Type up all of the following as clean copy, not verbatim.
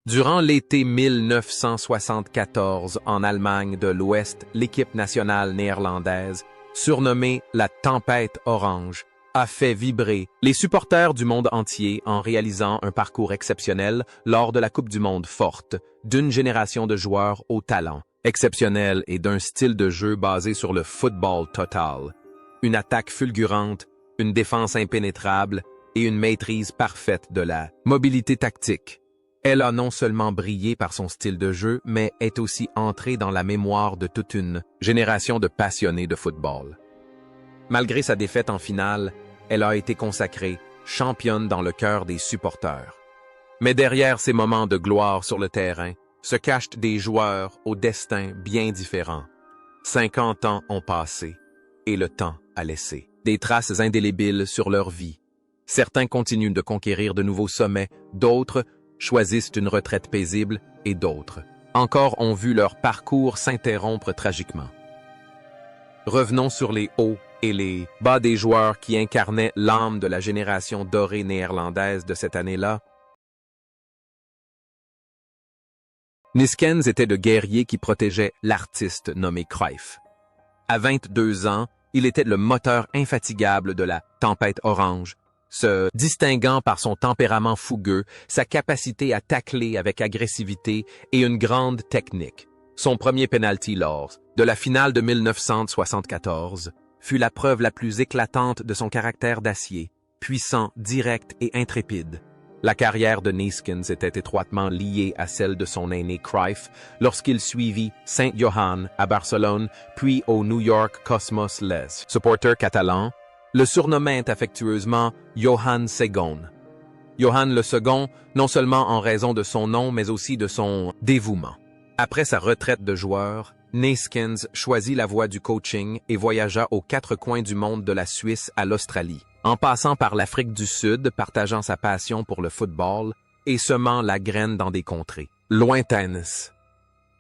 Durant l'été 1974, en Allemagne de l'Ouest, l'équipe nationale néerlandaise, surnommée la Tempête Orange, a fait vibrer les supporters du monde entier en réalisant un parcours exceptionnel lors de la Coupe du Monde forte, d'une génération de joueurs au talent exceptionnel et d'un style de jeu basé sur le football total. Une attaque fulgurante, une défense impénétrable et une maîtrise parfaite de la mobilité tactique. Elle a non seulement brillé par son style de jeu, mais est aussi entrée dans la mémoire de toute une génération de passionnés de football. Malgré sa défaite en finale, elle a été consacrée championne dans le cœur des supporters. Mais derrière ces moments de gloire sur le terrain, se cachent des joueurs au destin bien différent. 50 ans ont passé, et le temps a laissé des traces indélébiles sur leur vie. Certains continuent de conquérir de nouveaux sommets, d'autres choisissent une retraite paisible, et d'autres encore ont vu leur parcours s'interrompre tragiquement. Revenons sur les hauts et les bas des joueurs qui incarnaient l'âme de la génération dorée néerlandaise de cette année-là. Neeskens était le guerrier qui protégeait l'artiste nommé Cruyff. À 22 ans, il était le moteur infatigable de la Tempête Orange, se distinguant par son tempérament fougueux, sa capacité à tacler avec agressivité et une grande technique. Son premier penalty lors de la finale de 1974 fut la preuve la plus éclatante de son caractère d'acier, puissant, direct et intrépide. La carrière de Neeskens était étroitement liée à celle de son aîné Cruyff lorsqu'il suivit Saint Johan à Barcelone, puis au New York Cosmos. Les supporters catalans le surnommaient affectueusement Johan Segond. Johan le Second, non seulement en raison de son nom, mais aussi de son dévouement. Après sa retraite de joueur, Neeskens choisit la voie du coaching et voyagea aux quatre coins du monde de la Suisse à l'Australie, en passant par l'Afrique du Sud, partageant sa passion pour le football et semant la graine dans des contrées lointaines.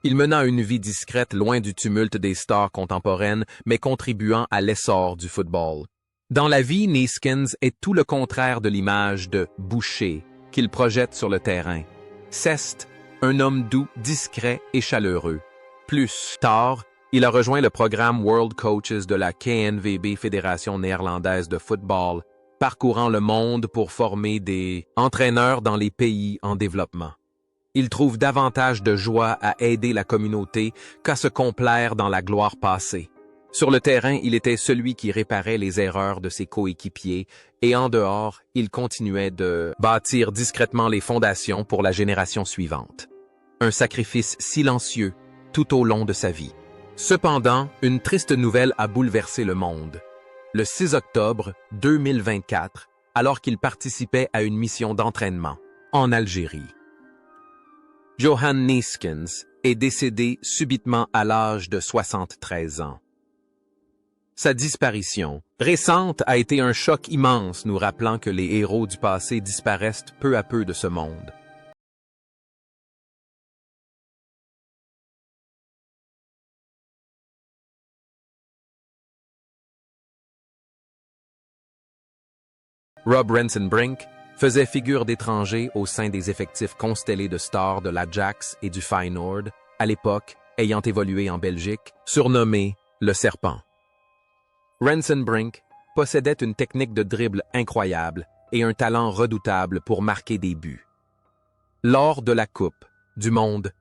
Il mena une vie discrète loin du tumulte des stars contemporaines, mais contribuant à l'essor du football. Dans la vie, Neeskens est tout le contraire de l'image de boucher qu'il projette sur le terrain. C'est un homme doux, discret et chaleureux. Plus tard, il a rejoint le programme World Coaches de la KNVB, Fédération néerlandaise de football, parcourant le monde pour former des entraîneurs dans les pays en développement. Il trouve davantage de joie à aider la communauté qu'à se complaire dans la gloire passée. Sur le terrain, il était celui qui réparait les erreurs de ses coéquipiers et en dehors, il continuait de bâtir discrètement les fondations pour la génération suivante. Un sacrifice silencieux tout au long de sa vie. Cependant, une triste nouvelle a bouleversé le monde. Le 6 octobre 2024, alors qu'il participait à une mission d'entraînement en Algérie. Johan Neeskens est décédé subitement à l'âge de 73 ans. Sa disparition récente a été un choc immense, nous rappelant que les héros du passé disparaissent peu à peu de ce monde. Rob Rensenbrink faisait figure d'étranger au sein des effectifs constellés de stars de l'Ajax et du Feyenoord, à l'époque ayant évolué en Belgique, surnommé le Serpent. Rensenbrink possédait une technique de dribble incroyable et un talent redoutable pour marquer des buts. Lors de la Coupe du Monde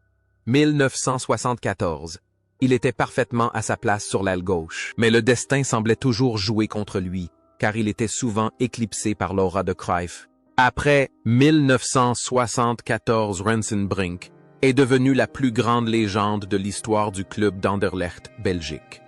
1974, il était parfaitement à sa place sur l'aile gauche, mais le destin semblait toujours jouer contre lui, car il était souvent éclipsé par l'aura de Cruyff. Après 1974, Rensenbrink est devenu la plus grande légende de l'histoire du club d'Anderlecht, Belgique.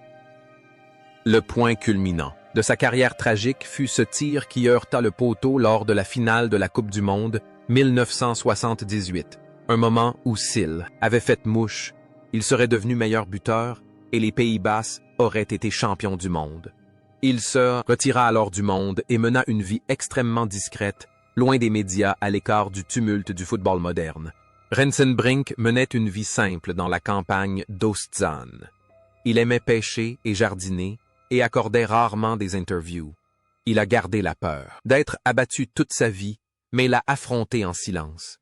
Le point culminant de sa carrière tragique fut ce tir qui heurta le poteau lors de la finale de la Coupe du Monde 1978, un moment où Sil avait fait mouche, il serait devenu meilleur buteur et les Pays-Bas auraient été champions du monde. Il se retira alors du monde et mena une vie extrêmement discrète, loin des médias, à l'écart du tumulte du football moderne. Rensenbrink menait une vie simple dans la campagne d'Ostzan. Il aimait pêcher et jardiner et accordait rarement des interviews. Il a gardé la peur d'être abattu toute sa vie, mais l'a affronté en silence.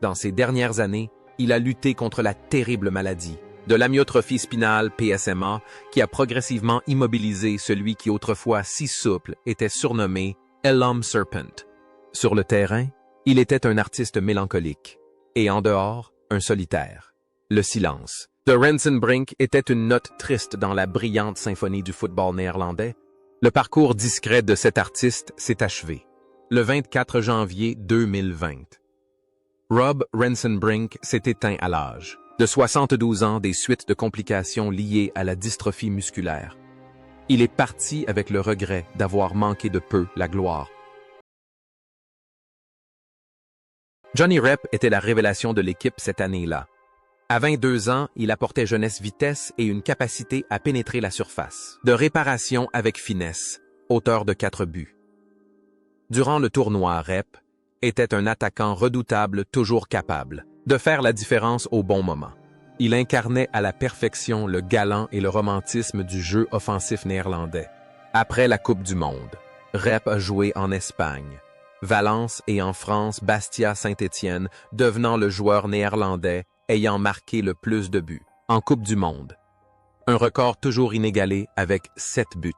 Dans ses dernières années, il a lutté contre la terrible maladie de l'amyotrophie spinale PSMA qui a progressivement immobilisé celui qui autrefois si souple était surnommé Elm Serpent. Sur le terrain, il était un artiste mélancolique et en dehors, un solitaire. Le silence de Rensenbrink était une note triste dans la brillante symphonie du football néerlandais. Le parcours discret de cet artiste s'est achevé le 24 janvier 2020. Rob Rensenbrink s'est éteint à l'âge de 72 ans des suites de complications liées à la dystrophie musculaire. Il est parti avec le regret d'avoir manqué de peu la gloire. Johnny Rep était la révélation de l'équipe cette année-là. À 22 ans, il apportait jeunesse, vitesse et une capacité à pénétrer la surface. De réparation avec finesse, auteur de 4 buts. Durant le tournoi, Rep était un attaquant redoutable, toujours capable de faire la différence au bon moment. Il incarnait à la perfection le galant et le romantisme du jeu offensif néerlandais. Après la Coupe du Monde, Rep a joué en Espagne, Valence et en France, Bastia Saint-Étienne, devenant le joueur néerlandais ayant marqué le plus de buts en Coupe du Monde. Un record toujours inégalé avec 7 buts.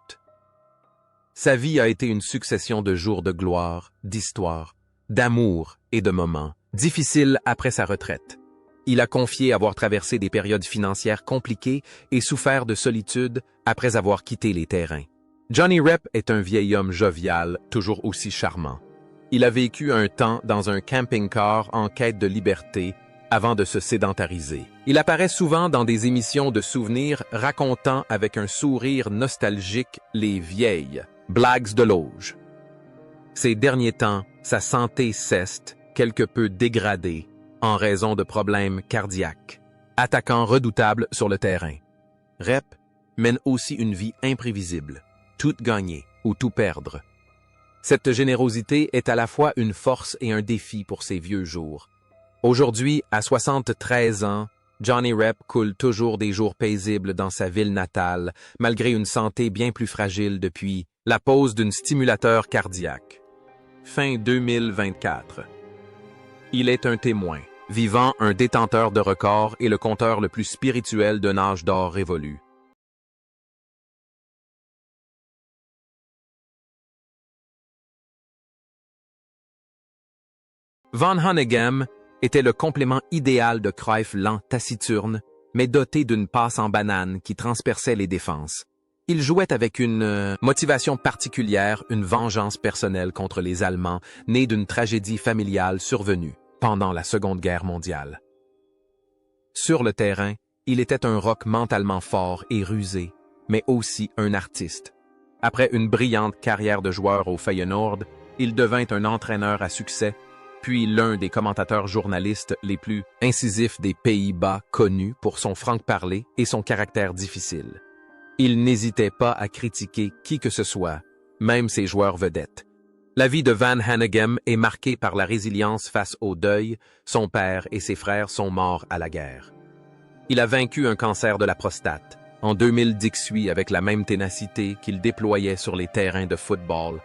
Sa vie a été une succession de jours de gloire, d'histoire, d'amour et de moments difficiles après sa retraite. Il a confié avoir traversé des périodes financières compliquées et souffert de solitude après avoir quitté les terrains. Johnny Rep est un vieil homme jovial, toujours aussi charmant. Il a vécu un temps dans un camping-car en quête de liberté avant de se sédentariser. Il apparaît souvent dans des émissions de souvenirs racontant avec un sourire nostalgique les vieilles blagues de l'auge. Ces derniers temps, sa santé s'est quelque peu dégradée en raison de problèmes cardiaques. Attaquant redoutable sur le terrain, Rep mène aussi une vie imprévisible, tout gagner ou tout perdre. Cette générosité est à la fois une force et un défi pour ses vieux jours. Aujourd'hui, à 73 ans, Johnny Rep coule toujours des jours paisibles dans sa ville natale, malgré une santé bien plus fragile depuis la pose d'un stimulateur cardiaque. Fin 2024. Il est un témoin, vivant un détenteur de records et le compteur le plus spirituel d'un âge d'or révolu. Van Hanegem était le complément idéal de Cruyff lent, taciturne, mais doté d'une passe en banane qui transperçait les défenses. Il jouait avec une motivation particulière, une vengeance personnelle contre les Allemands, née d'une tragédie familiale survenue pendant la Seconde Guerre mondiale. Sur le terrain, il était un roc mentalement fort et rusé, mais aussi un artiste. Après une brillante carrière de joueur au Feyenoord, il devint un entraîneur à succès, puis l'un des commentateurs journalistes les plus incisifs des Pays-Bas, connu pour son franc-parler et son caractère difficile. Il n'hésitait pas à critiquer qui que ce soit, même ses joueurs vedettes. La vie de Van Hanegem est marquée par la résilience face au deuil. Son père et ses frères sont morts à la guerre. Il a vaincu un cancer de la prostate en 2018 avec la même ténacité qu'il déployait sur les terrains de football.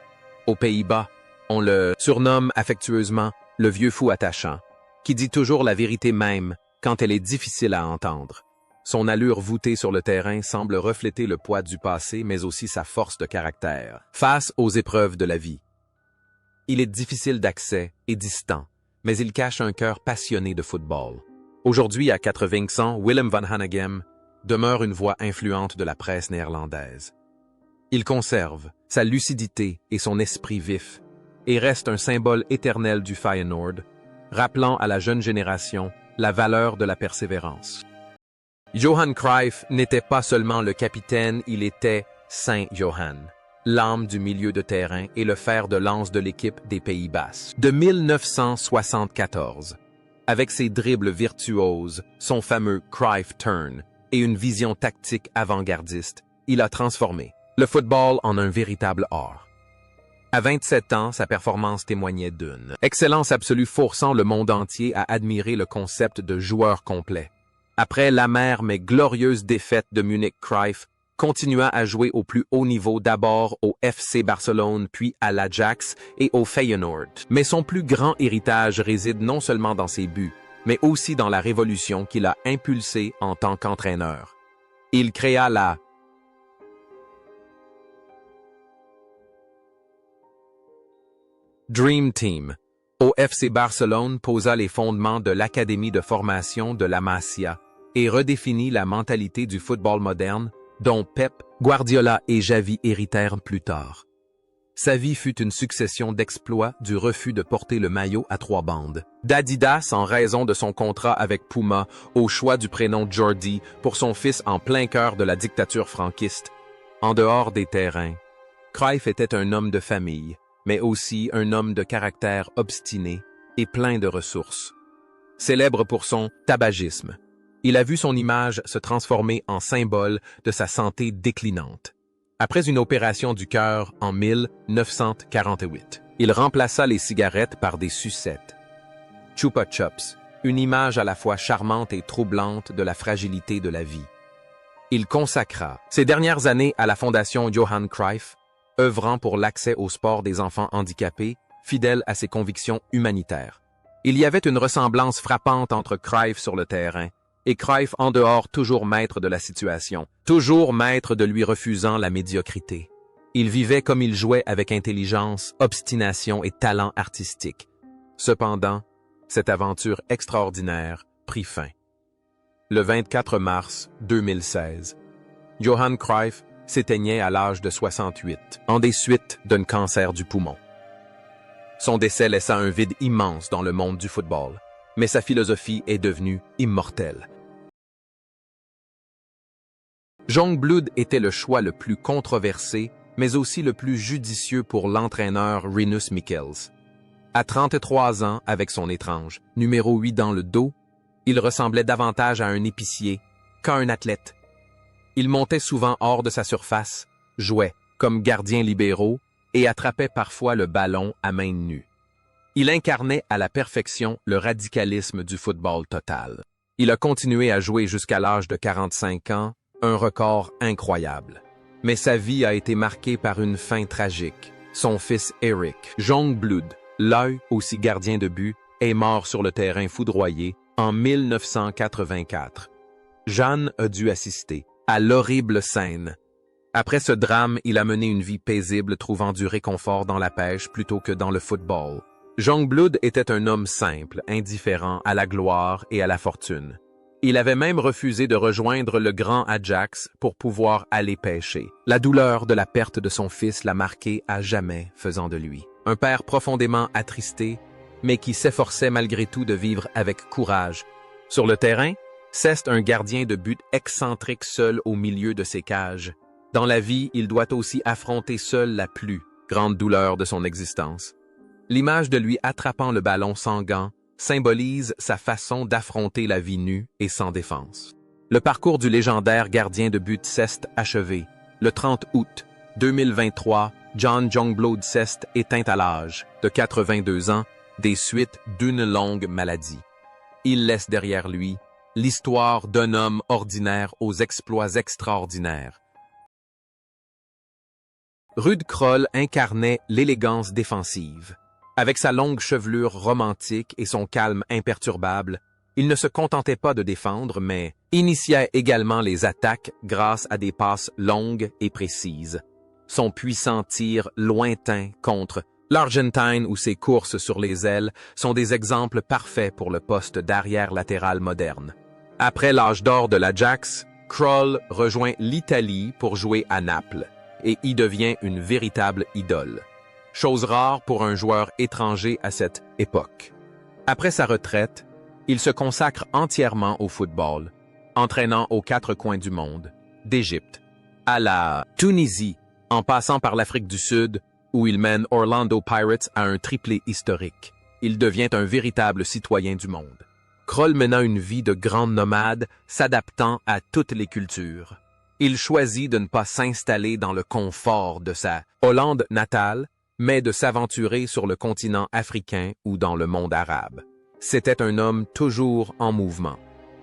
Aux Pays-Bas, on le surnomme affectueusement le vieux fou attachant, qui dit toujours la vérité même quand elle est difficile à entendre. Son allure voûtée sur le terrain semble refléter le poids du passé, mais aussi sa force de caractère face aux épreuves de la vie. Il est difficile d'accès et distant, mais il cache un cœur passionné de football. Aujourd'hui, à 80 ans, Willem van Hanegem demeure une voix influente de la presse néerlandaise. Il conserve sa lucidité et son esprit vif, et reste un symbole éternel du Feyenoord, rappelant à la jeune génération la valeur de la persévérance. Johan Cruyff n'était pas seulement le capitaine, il était Saint Johan, l'âme du milieu de terrain et le fer de lance de l'équipe des Pays-Bas. De 1974, avec ses dribbles virtuoses, son fameux Cruyff Turn et une vision tactique avant-gardiste, il a transformé le football en un véritable art. À 27 ans, sa performance témoignait d'une excellence absolue forçant le monde entier à admirer le concept de joueur complet. Après l'amère mais glorieuse défaite de Munich, Cruyff continua à jouer au plus haut niveau d'abord au FC Barcelone puis à l'Ajax et au Feyenoord. Mais son plus grand héritage réside non seulement dans ses buts, mais aussi dans la révolution qu'il a impulsée en tant qu'entraîneur. Il créa la Dream Team. Au FC Barcelone posa les fondements de l'académie de formation de la Masia et redéfinit la mentalité du football moderne dont Pep, Guardiola et Xavi héritèrent plus tard. Sa vie fut une succession d'exploits du refus de porter le maillot à 3 bandes, d'Adidas en raison de son contrat avec Puma, au choix du prénom Jordi pour son fils en plein cœur de la dictature franquiste. En dehors des terrains, Cruyff était un homme de famille, mais aussi un homme de caractère obstiné et plein de ressources. Célèbre pour son tabagisme, il a vu son image se transformer en symbole de sa santé déclinante. Après une opération du cœur en 1948, il remplaça les cigarettes par des sucettes. Chupa Chups, une image à la fois charmante et troublante de la fragilité de la vie. Il consacra ses dernières années à la fondation Johan Cruyff, œuvrant pour l'accès au sport des enfants handicapés, fidèle à ses convictions humanitaires. Il y avait une ressemblance frappante entre Cruyff sur le terrain et Cruyff en dehors, toujours maître de la situation, toujours maître de lui refusant la médiocrité. Il vivait comme il jouait avec intelligence, obstination et talent artistique. Cependant, cette aventure extraordinaire prit fin. Le 24 mars 2016, Johan Cruyff s'éteignait à l'âge de 68, en des suites d'un cancer du poumon. Son décès laissa un vide immense dans le monde du football, mais sa philosophie est devenue immortelle. Youngblood était le choix le plus controversé, mais aussi le plus judicieux pour l'entraîneur Rinus Michels. À 33 ans, avec son étrange numéro 8 dans le dos, il ressemblait davantage à un épicier qu'à un athlète. Il montait souvent hors de sa surface, jouait comme gardien libéraux et attrapait parfois le ballon à main nue. Il incarnait à la perfection le radicalisme du football total. Il a continué à jouer jusqu'à l'âge de 45 ans, un record incroyable. Mais sa vie a été marquée par une fin tragique. Son fils Eric, Youngblood, l'œil aussi gardien de but, est mort sur le terrain foudroyé en 1984. Jeanne a dû assister à l'horrible scène. Après ce drame, il a mené une vie paisible, trouvant du réconfort dans la pêche plutôt que dans le football. Youngblood était un homme simple, indifférent à la gloire et à la fortune. Il avait même refusé de rejoindre le grand Ajax pour pouvoir aller pêcher. La douleur de la perte de son fils l'a marqué à jamais, faisant de lui un père profondément attristé, mais qui s'efforçait malgré tout de vivre avec courage. Sur le terrain, c'est un gardien de but excentrique seul au milieu de ses cages. Dans la vie, il doit aussi affronter seul la plus grande douleur de son existence. L'image de lui attrapant le ballon sans gants symbolise sa façon d'affronter la vie nue et sans défense. Le parcours du légendaire gardien de but s'est achevé. Le 30 août 2023, John Youngblood s'est éteint à l'âge de 82 ans des suites d'une longue maladie. Il laisse derrière lui l'histoire d'un homme ordinaire aux exploits extraordinaires. Ruud Krol incarnait l'élégance défensive. Avec sa longue chevelure romantique et son calme imperturbable, il ne se contentait pas de défendre, mais initiait également les attaques grâce à des passes longues et précises. Son puissant tir lointain contre l'Argentine ou ses courses sur les ailes sont des exemples parfaits pour le poste d'arrière latéral moderne. Après l'âge d'or de l'Ajax, Krol rejoint l'Italie pour jouer à Naples et y devient une véritable idole. Chose rare pour un joueur étranger à cette époque. Après sa retraite, il se consacre entièrement au football, entraînant aux 4 coins du monde, d'Égypte à la Tunisie, en passant par l'Afrique du Sud, où il mène Orlando Pirates à un triplé historique. Il devient un véritable citoyen du monde. Krol mena une vie de grand nomade, s'adaptant à toutes les cultures. Il choisit de ne pas s'installer dans le confort de sa Hollande natale, mais de s'aventurer sur le continent africain ou dans le monde arabe. C'était un homme toujours en mouvement.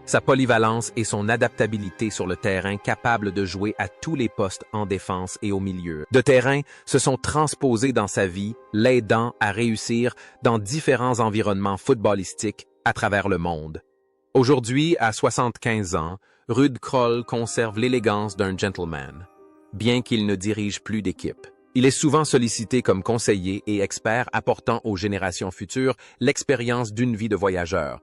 Sa polyvalence et son adaptabilité sur le terrain capable de jouer à tous les postes en défense et au milieu de terrain se sont transposés dans sa vie, l'aidant à réussir dans différents environnements footballistiques à travers le monde. Aujourd'hui, à 75 ans, Ruud Krol conserve l'élégance d'un gentleman, bien qu'il ne dirige plus d'équipe. Il est souvent sollicité comme conseiller et expert apportant aux générations futures l'expérience d'une vie de voyageur.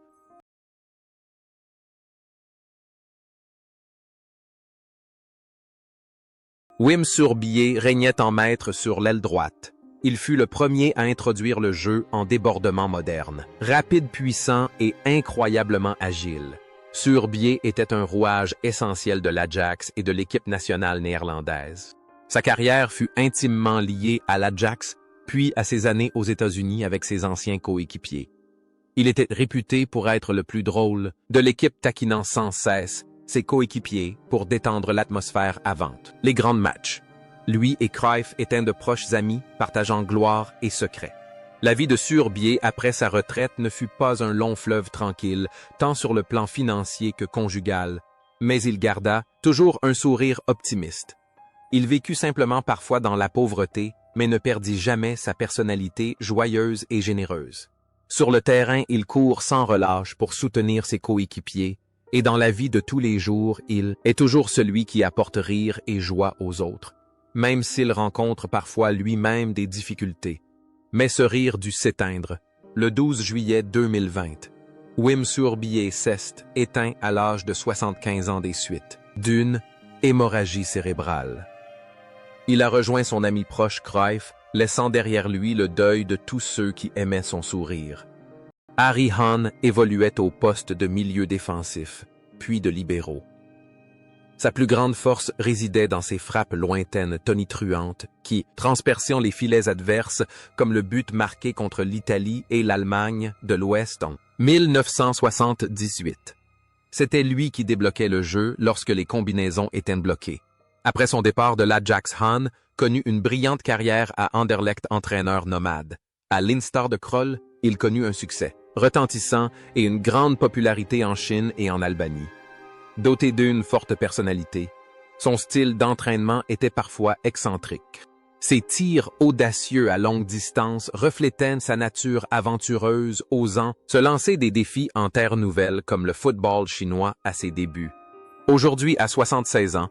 Wim Suurbier régnait en maître sur l'aile droite. Il fut le premier à introduire le jeu en débordement moderne. Rapide, puissant et incroyablement agile, Suurbier était un rouage essentiel de l'Ajax et de l'équipe nationale néerlandaise. Sa carrière fut intimement liée à l'Ajax, puis à ses années aux États-Unis avec ses anciens coéquipiers. Il était réputé pour être le plus drôle de l'équipe, taquinant sans cesse ses coéquipiers pour détendre l'atmosphère avante. Les grands matchs. Lui et Cruyff étaient de proches amis, partageant gloire et secrets. La vie de Suurbier après sa retraite ne fut pas un long fleuve tranquille, tant sur le plan financier que conjugal, mais il garda toujours un sourire optimiste. Il vécut simplement parfois dans la pauvreté, mais ne perdit jamais sa personnalité joyeuse et généreuse. Sur le terrain, il court sans relâche pour soutenir ses coéquipiers, et dans la vie de tous les jours, il est toujours celui qui apporte rire et joie aux autres, même s'il rencontre parfois lui-même des difficultés. Mais ce rire dut s'éteindre, le 12 juillet 2020. Wim Suurbier s'est éteint à l'âge de 75 ans des suites d'une hémorragie cérébrale. Il a rejoint son ami proche Cruyff, laissant derrière lui le deuil de tous ceux qui aimaient son sourire. Harry Hahn évoluait au poste de milieu défensif, puis de libéraux. Sa plus grande force résidait dans ses frappes lointaines tonitruantes qui, transperçant les filets adverses, comme le but marqué contre l'Italie et l'Allemagne de l'Ouest en 1978. C'était lui qui débloquait le jeu lorsque les combinaisons étaient bloquées. Après son départ de l'Ajax, Hahn connut une brillante carrière à Anderlecht, entraîneur nomade. À l'instar de Krol, il connut un succès retentissant et une grande popularité en Chine et en Albanie. Doté d'une forte personnalité, son style d'entraînement était parfois excentrique. Ses tirs audacieux à longue distance reflétaient sa nature aventureuse, osant se lancer des défis en terre nouvelle comme le football chinois à ses débuts. Aujourd'hui, à 76 ans,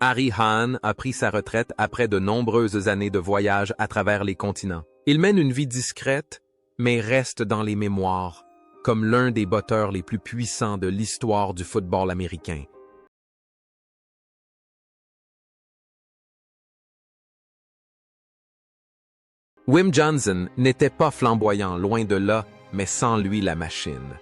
Harry Hahn a pris sa retraite après de nombreuses années de voyage à travers les continents. Il mène une vie discrète, mais reste dans les mémoires comme l'un des botteurs les plus puissants de l'histoire du football américain. Wim Johnson n'était pas flamboyant, loin de là, mais sans lui la machine.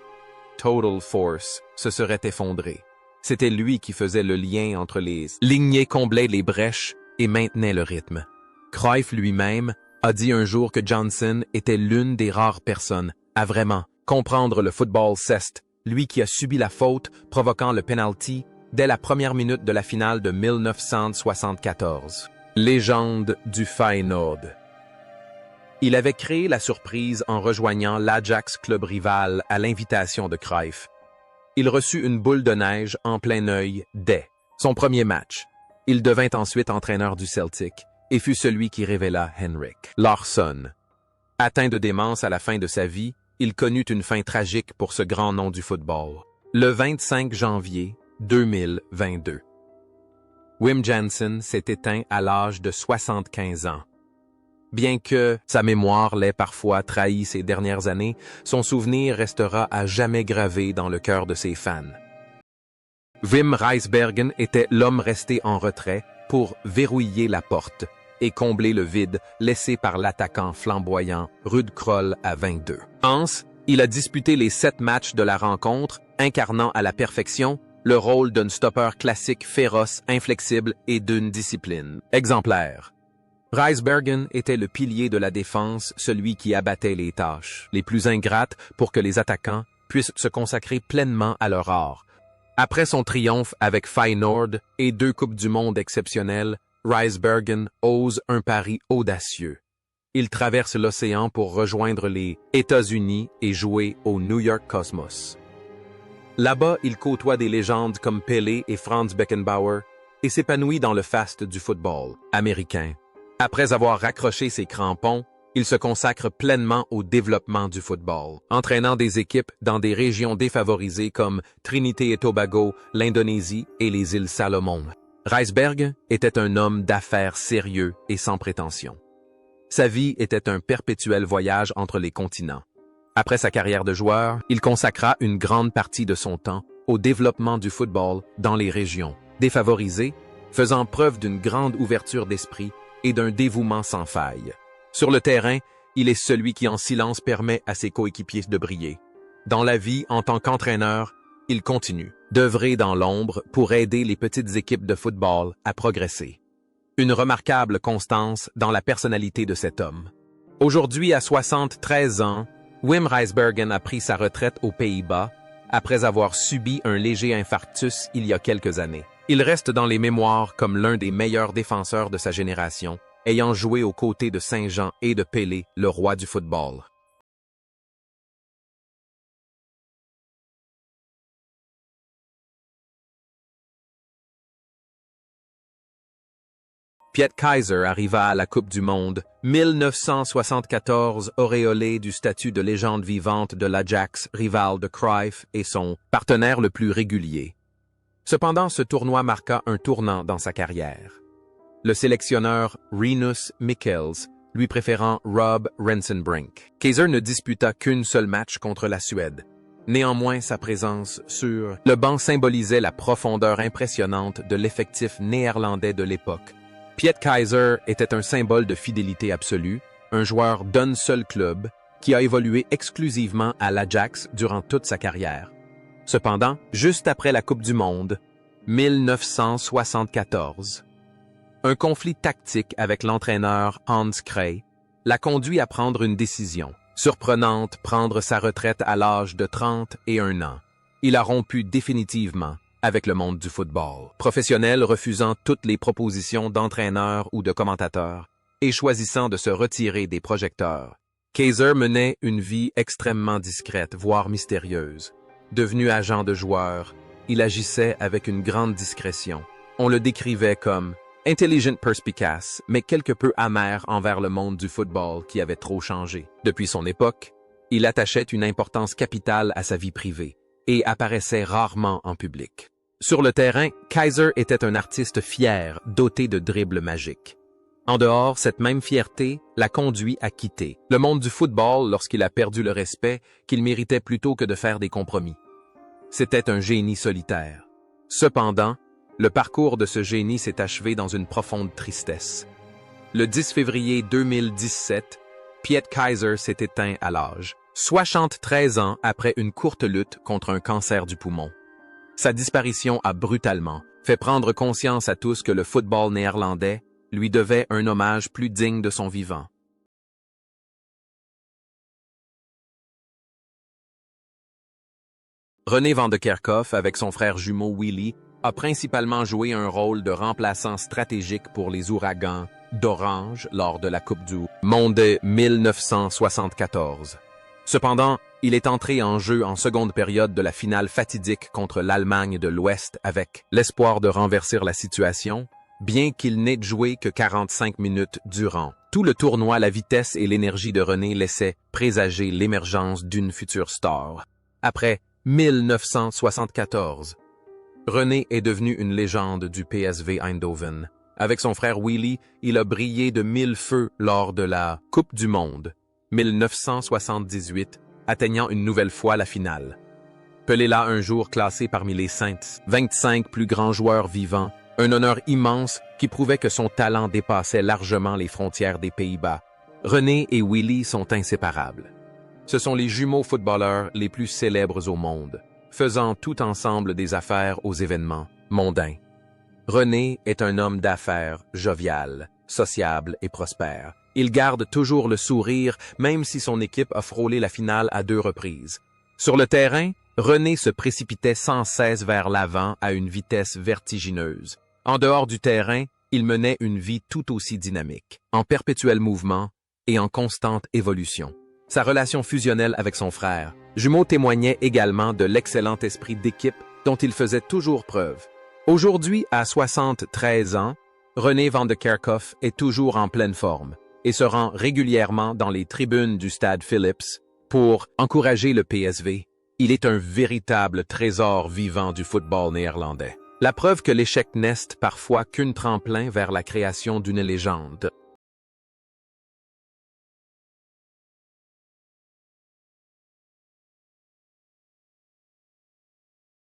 Total Force se serait effondrée. C'était lui qui faisait le lien entre les lignées, comblait les brèches et maintenait le rythme. Cruyff lui-même a dit un jour que Johnson était l'une des rares personnes à vraiment comprendre le football zest, lui qui a subi la faute provoquant le penalty dès la première minute de la finale de 1974. Légende du Feyenoord. Il avait créé la surprise en rejoignant l'Ajax, club rival, à l'invitation de Cruyff. Il reçut une boule de neige en plein œil dès son premier match. Il devint ensuite entraîneur du Celtic et fut celui qui révéla Henrik Larsson. Atteint de démence à la fin de sa vie, il connut une fin tragique pour ce grand nom du football. Le 25 janvier 2022. Wim Johnson s'est éteint à l'âge de 75 ans. Bien que sa mémoire l'ait parfois trahi ces dernières années, son souvenir restera à jamais gravé dans le cœur de ses fans. Wim Rijsbergen était l'homme resté en retrait pour verrouiller la porte et combler le vide laissé par l'attaquant flamboyant Ruud Krol à 22 ans. Il a disputé les 7 matchs de la rencontre, incarnant à la perfection le rôle d'un stopper classique féroce, inflexible et d'une discipline exemplaire. Rijsbergen était le pilier de la défense, celui qui abattait les tâches les plus ingrates pour que les attaquants puissent se consacrer pleinement à leur art. Après son triomphe avec Feyenoord et 2 Coupes du Monde exceptionnelles, Rijsbergen ose un pari audacieux. Il traverse l'océan pour rejoindre les États-Unis et jouer au New York Cosmos. Là-bas, il côtoie des légendes comme Pelé et Franz Beckenbauer et s'épanouit dans le faste du football américain. Après avoir raccroché ses crampons, il se consacre pleinement au développement du football, entraînant des équipes dans des régions défavorisées comme Trinité et Tobago, l'Indonésie et les îles Salomon. Rijsbergen était un homme d'affaires sérieux et sans prétention. Sa vie était un perpétuel voyage entre les continents. Après sa carrière de joueur, il consacra une grande partie de son temps au développement du football dans les régions défavorisées, faisant preuve d'une grande ouverture d'esprit et d'un dévouement sans faille. Sur le terrain, il est celui qui en silence permet à ses coéquipiers de briller. Dans la vie, en tant qu'entraîneur, il continue d'œuvrer dans l'ombre pour aider les petites équipes de football à progresser. Une remarquable constance dans la personnalité de cet homme. Aujourd'hui, à 73 ans, Wim Rijsbergen a pris sa retraite aux Pays-Bas après avoir subi un léger infarctus il y a quelques années. Il reste dans les mémoires comme l'un des meilleurs défenseurs de sa génération, ayant joué aux côtés de Saint-Jean et de Pelé, le roi du football. Piet Keizer arriva à la Coupe du Monde 1974 auréolé du statut de légende vivante de l'Ajax, rival de Cruyff et son partenaire le plus régulier. Cependant, ce tournoi marqua un tournant dans sa carrière. Le sélectionneur Rinus Michels lui préférant Rob Rensenbrink. Keizer ne disputa qu'un seul match contre la Suède. Néanmoins, sa présence sur le banc symbolisait la profondeur impressionnante de l'effectif néerlandais de l'époque. Piet Keizer était un symbole de fidélité absolue, un joueur d'un seul club qui a évolué exclusivement à l'Ajax durant toute sa carrière. Cependant, juste après la Coupe du Monde, 1974, un conflit tactique avec l'entraîneur Hans Krey l'a conduit à prendre une décision. Surprenante, prendre sa retraite à l'âge de 31 ans. Il a rompu définitivement avec le monde du football, professionnel refusant toutes les propositions d'entraîneurs ou de commentateurs et choisissant de se retirer des projecteurs. Keizer menait une vie extrêmement discrète, voire mystérieuse. Devenu agent de joueur, il agissait avec une grande discrétion. On le décrivait comme intelligent perspicace, mais quelque peu amer envers le monde du football qui avait trop changé. Depuis son époque, il attachait une importance capitale à sa vie privée et apparaissait rarement en public. Sur le terrain, Keizer était un artiste fier, doté de dribbles magiques. En dehors, cette même fierté l'a conduit à quitter le monde du football lorsqu'il a perdu le respect qu'il méritait plutôt que de faire des compromis. C'était un génie solitaire. Cependant, le parcours de ce génie s'est achevé dans une profonde tristesse. Le 10 février 2017, Piet Keizer s'est éteint à l'âge 73 ans après une courte lutte contre un cancer du poumon. Sa disparition a brutalement fait prendre conscience à tous que le football néerlandais lui devait un hommage plus digne de son vivant. René van de Kerkhoff, avec son frère jumeau Willy, a principalement joué un rôle de remplaçant stratégique pour les Ouragans d'Orange lors de la Coupe du Monde 1974. Cependant, il est entré en jeu en seconde période de la finale fatidique contre l'Allemagne de l'Ouest avec l'espoir de renverser la situation, bien qu'il n'ait joué que 45 minutes durant. Tout le tournoi, la vitesse et l'énergie de René laissaient présager l'émergence d'une future star. Après 1974, René est devenu une légende du PSV Eindhoven. Avec son frère Willy, il a brillé de mille feux lors de la Coupe du Monde 1978, atteignant une nouvelle fois la finale. Pelé l'a un jour classé parmi les 25 plus grands joueurs vivants, un honneur immense qui prouvait que son talent dépassait largement les frontières des Pays-Bas. René et Willy sont inséparables. Ce sont les jumeaux footballeurs les plus célèbres au monde, faisant tout ensemble des affaires aux événements mondains. René est un homme d'affaires jovial, sociable et prospère. Il garde toujours le sourire, même si son équipe a frôlé la finale à 2 reprises. Sur le terrain, René se précipitait sans cesse vers l'avant à une vitesse vertigineuse. En dehors du terrain, il menait une vie tout aussi dynamique, en perpétuel mouvement et en constante évolution. sa relation fusionnelle avec son frère, jumeau témoignait également de l'excellent esprit d'équipe dont il faisait toujours preuve. Aujourd'hui, à 73 ans, René van de Kerkhoff est toujours en pleine forme et se rend régulièrement dans les tribunes du stade Philips pour encourager le PSV. Il est un véritable trésor vivant du football néerlandais. La preuve que l'échec n'est parfois qu'un tremplin vers la création d'une légende.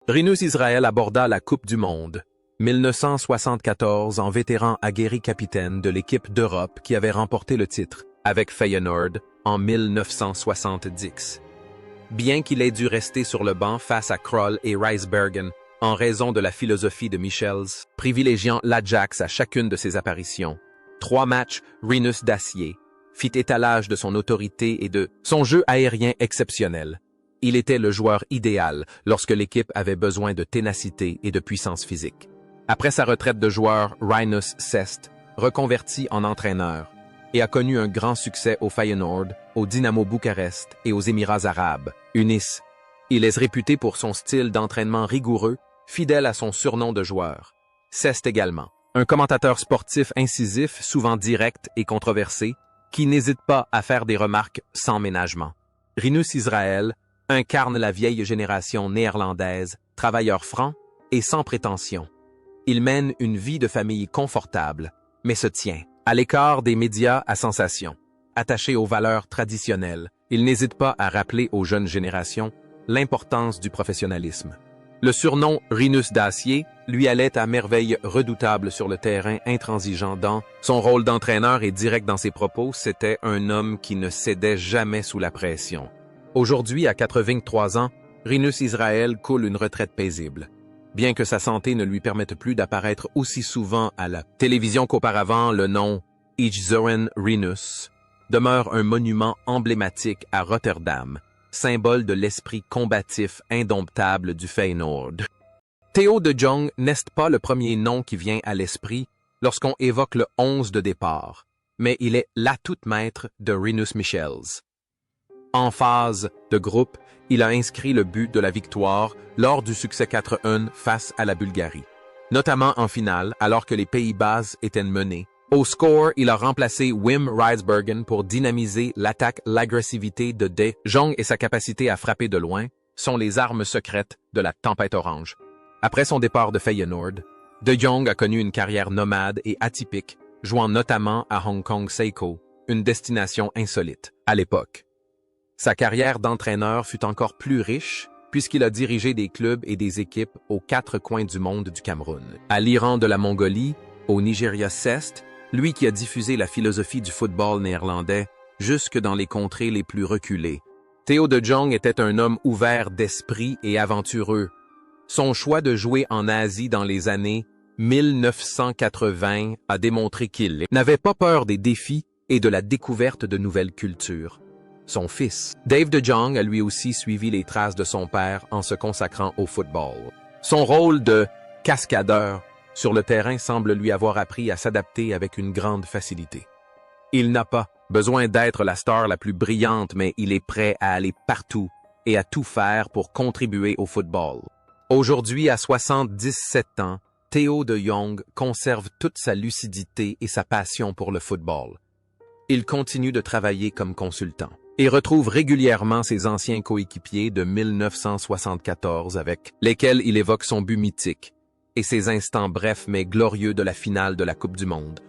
Rinus Israël aborda la Coupe du Monde 1974 en vétéran aguerri capitaine de l'équipe d'Europe qui avait remporté le titre avec Feyenoord en 1970. Bien qu'il ait dû rester sur le banc face à Krol et Rijsbergen en raison de la philosophie de Michels, privilégiant l'Ajax à chacune de ses apparitions, 3 matchs Rinus d'acier fit étalage de son autorité et de son jeu aérien exceptionnel. Il était le joueur idéal lorsque l'équipe avait besoin de ténacité et de puissance physique. Après sa retraite de joueur, Rinus Sest reconvertit en entraîneur et a connu un grand succès au Feyenoord, au Dynamo Bucarest et aux Émirats arabes unis. Il est réputé pour son style d'entraînement rigoureux, fidèle à son surnom de joueur. Sest également, un commentateur sportif incisif, souvent direct et controversé, qui n'hésite pas à faire des remarques sans ménagement. Rinus Israël incarne la vieille génération néerlandaise, travailleur franc et sans prétention. Il mène une vie de famille confortable, mais se tient à l'écart des médias à sensation. Attaché aux valeurs traditionnelles, il n'hésite pas à rappeler aux jeunes générations l'importance du professionnalisme. Le surnom Rinus d'acier lui allait à merveille redoutable sur le terrain, intransigeant dans son rôle d'entraîneur et direct dans ses propos. C'était un homme qui ne cédait jamais sous la pression. Aujourd'hui, à 83 ans, Rinus Israël coule une retraite paisible. Bien que sa santé ne lui permette plus d'apparaître aussi souvent à la télévision qu'auparavant, le nom Ijzoren Rinus demeure un monument emblématique à Rotterdam, symbole de l'esprit combatif indomptable du Feyenoord. Theo de Jong n'est pas le premier nom qui vient à l'esprit lorsqu'on évoque le 11 de départ, mais il est l'atout maître de Rinus Michels. En phase de groupe, il a inscrit le but de la victoire lors du succès 4-1 face à la Bulgarie, notamment en finale alors que les Pays-Bas étaient menés. Au score, il a remplacé Wim Rijsbergen pour dynamiser l'attaque. L'agressivité de De Jong et sa capacité à frapper de loin sont les armes secrètes de la tempête orange. Après son départ de Feyenoord, De Jong a connu une carrière nomade et atypique, jouant notamment à Hong Kong Seiko, une destination insolite à l'époque. Sa carrière d'entraîneur fut encore plus riche puisqu'il a dirigé des clubs et des équipes aux 4 coins du monde du Cameroun. À l'Iran de la Mongolie, au Nigeria Cest, lui qui a diffusé la philosophie du football néerlandais jusque dans les contrées les plus reculées. Theo de Jong était un homme ouvert d'esprit et aventureux. Son choix de jouer en Asie dans les années 1980 a démontré qu'il n'avait pas peur des défis et de la découverte de nouvelles cultures. Son fils, Dave de Jong, a lui aussi suivi les traces de son père en se consacrant au football. Son rôle de cascadeur sur le terrain semble lui avoir appris à s'adapter avec une grande facilité. Il n'a pas besoin d'être la star la plus brillante, mais il est prêt à aller partout et à tout faire pour contribuer au football. Aujourd'hui, à 77 ans, Theo de Jong conserve toute sa lucidité et sa passion pour le football. Il continue de travailler comme consultant et retrouve régulièrement ses anciens coéquipiers de 1974 avec lesquels il évoque son but mythique et ses instants brefs mais glorieux de la finale de la Coupe du Monde.